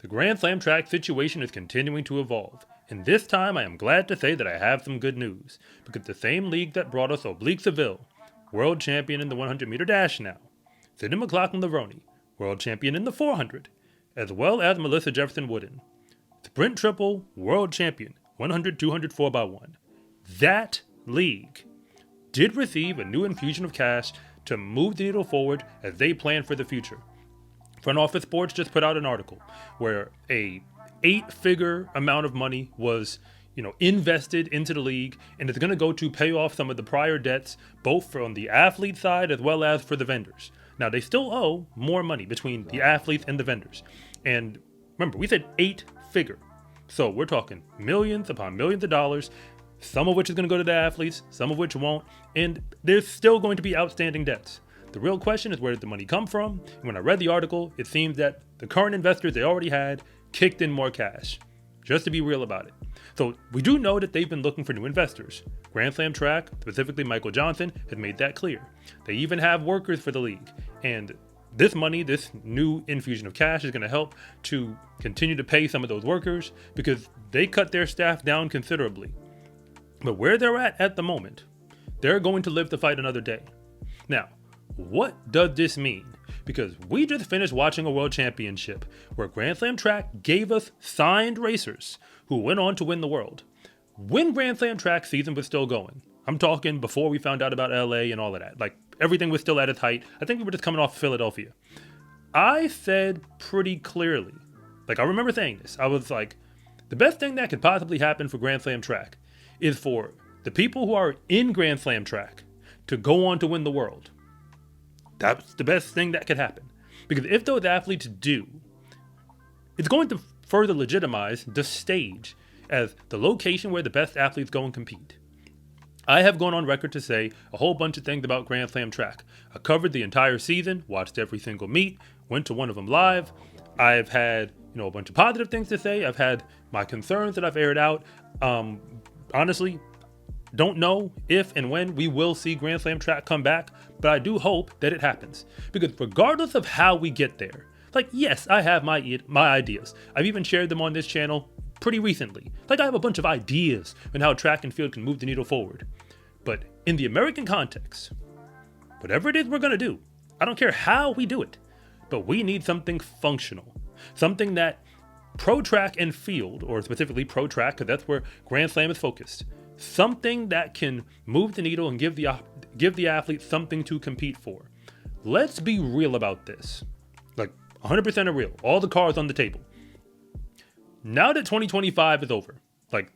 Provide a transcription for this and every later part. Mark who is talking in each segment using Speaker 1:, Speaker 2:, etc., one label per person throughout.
Speaker 1: The Grand Slam track situation is continuing to evolve, and this time I am glad to say that I have some good news, because the same league that brought us Oblique Seville, world champion in the 100-meter dash now, McLaughlin-Levrone, world champion in the 400, as well as Melissa Jefferson-Wooden, sprint triple, world champion, 100, 200, 4x1. That league did receive a new infusion of cash to move the needle forward as they plan for the future. Front Office Sports just put out an article where a 8-figure amount of money was, invested into the league, and it's going to go to pay off some of the prior debts, both from the athlete side as well as for the vendors. Now, they still owe more money between the athletes and the vendors. And remember, we said 8-figure. So we're talking millions upon millions of dollars, some of which is going to go to the athletes, some of which won't, and there's still going to be outstanding debts. The real question is, where did the money come from? And when I read the article, it seems that the current investors they already had kicked in more cash, just to be real about it. So we do know that they've been looking for new investors. Grand Slam Track, specifically Michael Johnson, has made that clear. They even have workers for the league. And this money, this new infusion of cash is going to help to continue to pay some of those workers because they cut their staff down considerably. But where they're at the moment, they're going to live to fight another day. Now, what does this mean? Because we just finished watching a world championship where Grand Slam Track gave us signed racers who went on to win the world. When Grand Slam Track season was still going, I'm talking before we found out about LA and all of that. Like, everything was still at its height. I think we were just coming off Philadelphia. I said pretty clearly, I remember saying this. I was like, the best thing that could possibly happen for Grand Slam Track is for the people who are in Grand Slam Track to go on to win the world. That's the best thing that could happen. Because if those athletes do, it's going to further legitimize the stage as the location where the best athletes go and compete. I have gone on record to say a whole bunch of things about Grand Slam Track. I covered the entire season, watched every single meet, went to one of them live. I've had, a bunch of positive things to say. I've had my concerns that I've aired out. Honestly, don't know if and when we will see Grand Slam Track come back, but I do hope that it happens. Because regardless of how we get there, yes, I have my ideas. I've even shared them on this channel pretty recently. I have a bunch of ideas on how track and field can move the needle forward. But in the American context, whatever it is we're going to do, I don't care how we do it, but we need something functional. Something that pro track and field, or specifically pro track, because that's where Grand Slam is focused, something that can move the needle and give the athlete something to compete for. Let's be real about this. 100% real. All the cards on the table. Now that 2025 is over,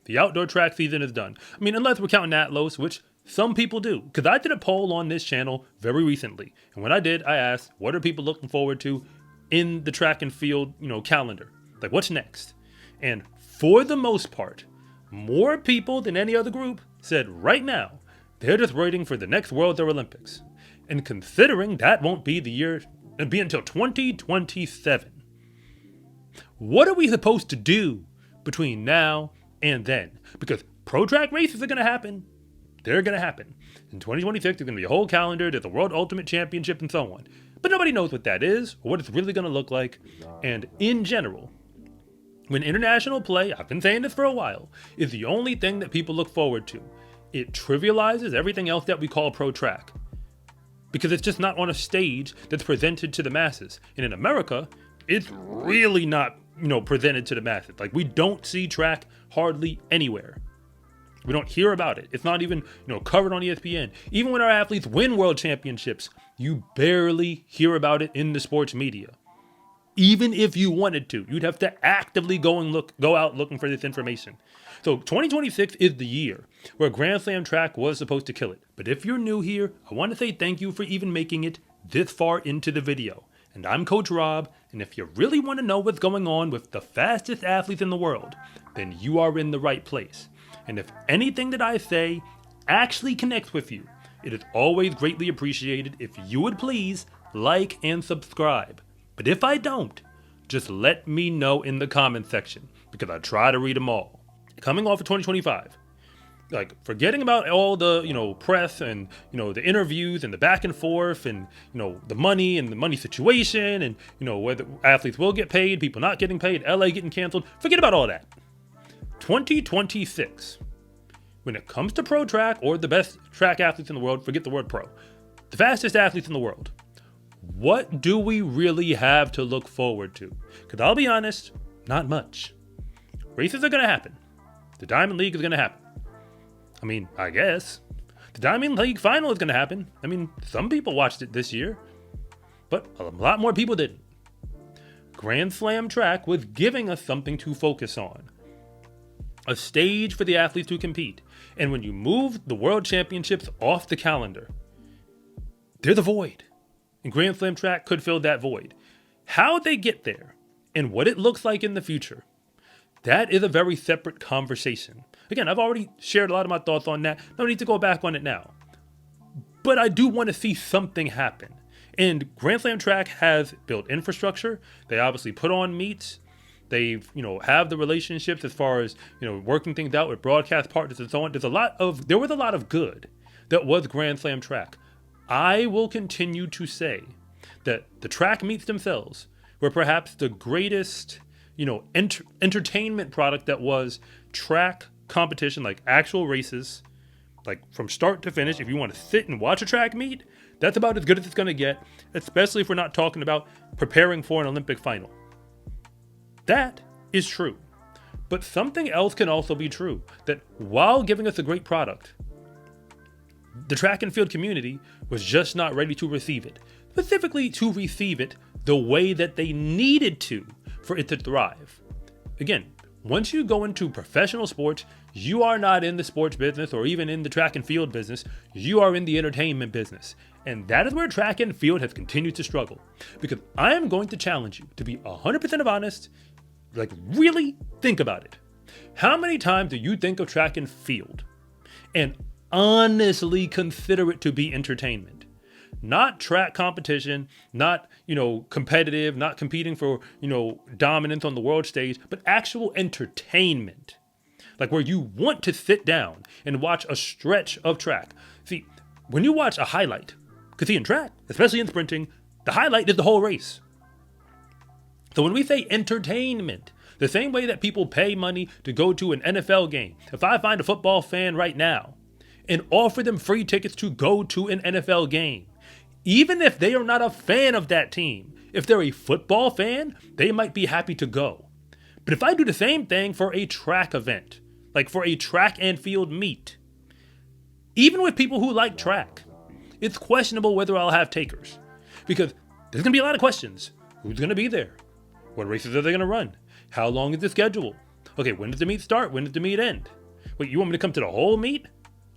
Speaker 1: the outdoor track season is done. I mean, unless we're counting Atlos, which some people do. Because I did a poll on this channel very recently. And when I did, I asked, what are people looking forward to in the track and field, calendar? What's next? And for the most part, more people than any other group said right now, they're just waiting for the next Worlds or Olympics. And considering that won't be the year, it'll be until 2027. What are we supposed to do between now and then? Because pro track races are going to happen. They're going to happen. In 2026, there's going to be a whole calendar. There's a World Ultimate Championship and so on. But nobody knows what that is or what it's really going to look like. And in general, when international play, I've been saying this for a while, is the only thing that people look forward to, it trivializes everything else that we call pro track. Because it's just not on a stage that's presented to the masses. And in America, it's really not, presented to the masses. We don't see track hardly anywhere. We don't hear about it. It's not even, covered on ESPN. Even when our athletes win world championships, you barely hear about it in the sports media. Even if you wanted to, you'd have to actively go out looking for this information. So 2026 is the year where Grand Slam Track was supposed to kill it. But if you're new here, I want to say thank you for even making it this far into the video. And I'm Coach Rob, and if you really want to know what's going on with the fastest athletes in the world, then you are in the right place. And if anything that I say actually connects with you, it is always greatly appreciated if you would please like and subscribe. But if I don't, just let me know in the comment section, because I try to read them all. Coming off of 2025, like forgetting about all the, press and, the interviews and the back and forth and, the money and the money situation and, whether athletes will get paid, people not getting paid, LA getting canceled. Forget about all that. 2026, when it comes to pro track or the best track athletes in the world, forget the word pro, the fastest athletes in the world, what do we really have to look forward to? Because I'll be honest, not much. Races are going to happen. The Diamond League is going to happen. I mean, I guess. The Diamond League final is going to happen. I mean, some people watched it this year, but a lot more people didn't. Grand Slam track was giving us something to focus on. A stage for the athletes to compete. And when you move the World Championships off the calendar, there's a void. And Grand Slam track could fill that void. How they get there and what it looks like in the future, that is a very separate conversation. Again, I've already shared a lot of my thoughts on that. No need to go back on it now. But I do want to see something happen. And Grand Slam track has built infrastructure. They obviously put on meets. They've, have the relationships as far as, working things out with broadcast partners and so on. There was a lot of good that was Grand Slam track. I will continue to say that the track meets themselves were perhaps the greatest, entertainment product that was track competition, like actual races, like from start to finish. If you want to sit and watch a track meet, that's about as good as it's going to get, especially if we're not talking about preparing for an Olympic final. That is true. But something else can also be true, that while giving us a great product, the track and field community was just not ready to receive it, specifically to receive it the way that they needed to for it to thrive. Again, once you go into professional sports, you are not in the sports business or even in the track and field business. You are in the entertainment business. And that is where track and field has continued to struggle. Because I am going to challenge you to be 100% honest, like really think about it. How many times do you think of track and field and honestly consider it to be entertainment? Not track competition, not, competitive, not competing for, dominance on the world stage, but actual entertainment. Like where you want to sit down and watch a stretch of track. See, when you watch a highlight, because in track, especially in sprinting, the highlight is the whole race. So when we say entertainment, the same way that people pay money to go to an NFL game, if I find a football fan right now and offer them free tickets to go to an NFL game, even if they are not a fan of that team, if they're a football fan, they might be happy to go. But if I do the same thing for a track event, like for a track and field meet, even with people who like track, it's questionable whether I'll have takers. Because there's going to be a lot of questions. Who's going to be there? What races are they going to run? How long is the schedule? Okay, when does the meet start? When does the meet end? Wait, you want me to come to the whole meet?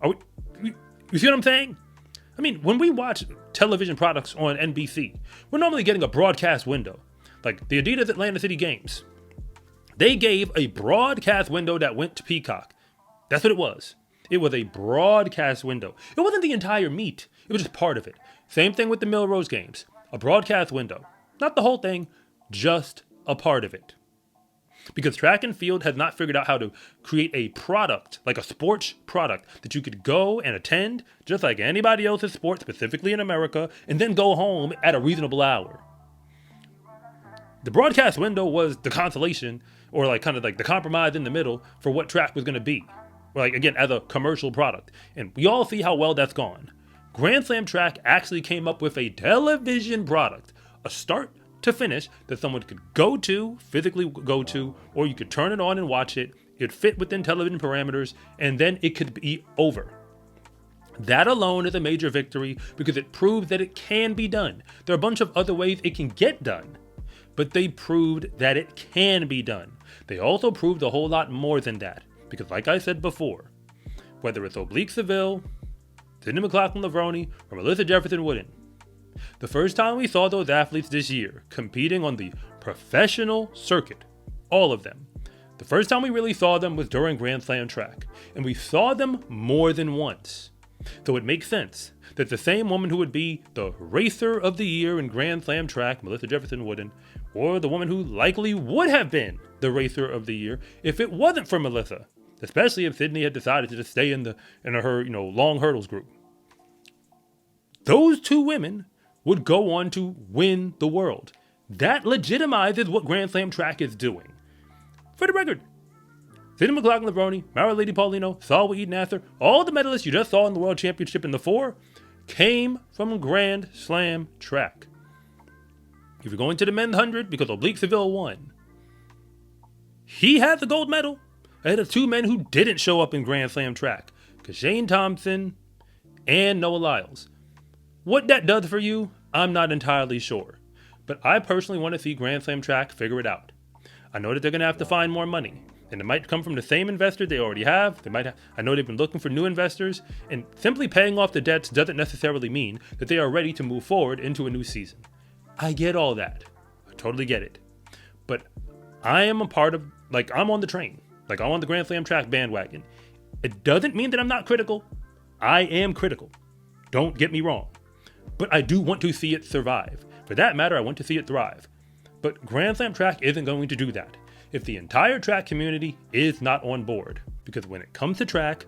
Speaker 1: You see what I'm saying? I mean, when we watch television products on NBC, we're normally getting a broadcast window. Like the Adidas Atlanta City Games. They gave a broadcast window that went to Peacock. That's what it was. It was a broadcast window. It wasn't the entire meet. It was just part of it. Same thing with the Milrose Games. A broadcast window. Not the whole thing, just a part of it. Because track and field has not figured out how to create a product, like a sports product, that you could go and attend, just like anybody else's sport, specifically in America, and then go home at a reasonable hour. The broadcast window was the consolation, or like kind of like the compromise in the middle for what track was going to be. Like, again, as a commercial product. And we all see how well that's gone. Grand Slam track actually came up with a television product, a start to finish that someone could go to, physically go to, or you could turn it on and watch it. It fit within television parameters, and then it could be over. That alone is a major victory because it proves that it can be done. There are a bunch of other ways it can get done, but they proved that it can be done. They also proved a whole lot more than that, because like I said before, whether it's Oblique Seville, McLaughlin-Levrone, or Melissa Jefferson-Wooden, the first time we saw those athletes this year competing on the professional circuit, all of them, the first time we really saw them was during Grand Slam track, and we saw them more than once. So it makes sense that the same woman who would be the racer of the year in Grand Slam track, Melissa Jefferson-Wooden, or the woman who likely would have been the racer of the year if it wasn't for Melissa, especially if Sydney had decided to just stay in her long hurdles group. Those two women would go on to win the world. That legitimizes what Grand Slam track is doing. For the record, Sydney McLaughlin-Levrone, Mara Lady Paulino, Salwa Eid Nasser, all the medalists you just saw in the World Championship in the 4 came from Grand Slam track. If you're going to the men's 100 because Oblique Seville won, he had the gold medal ahead of two men who didn't show up in Grand Slam track, Shane Thompson and Noah Lyles. What that does for you, I'm not entirely sure. But I personally want to see Grand Slam track figure it out. I know that they're going to have to find more money. And it might come from the same investor they already have. I know they've been looking for new investors. And simply paying off the debts doesn't necessarily mean that they are ready to move forward into a new season. I get all that. I totally get it. But I am I'm on the train. I'm on the Grand Slam track bandwagon. It doesn't mean that I'm not critical. I am critical. Don't get me wrong. But I do want to see it survive. For that matter, I want to see it thrive. But Grand Slam track isn't going to do that if the entire track community is not on board. Because when it comes to track,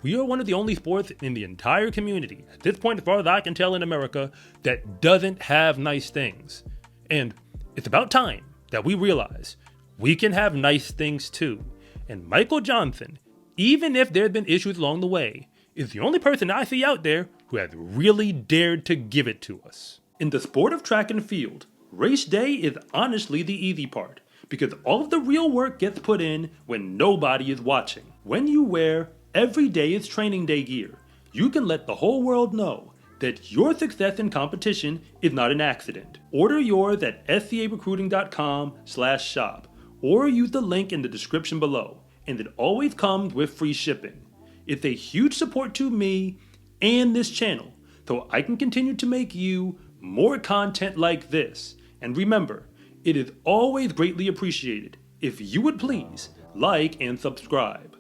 Speaker 1: we are one of the only sports in the entire community, at this point as far as I can tell in America, that doesn't have nice things. And it's about time that we realize we can have nice things too. And Michael Johnson, even if there have been issues along the way, is the only person I see out there who has really dared to give it to us. In the sport of track and field, race day is honestly the easy part, because all of the real work gets put in when nobody is watching. When you wear every day is training day gear, you can let the whole world know that your success in competition is not an accident. Order yours at scarecruiting.com/shop or use the link in the description below, and it always comes with free shipping. It's a huge support to me and this channel, so I can continue to make you more content like this. And remember, it is always greatly appreciated if you would please like and subscribe.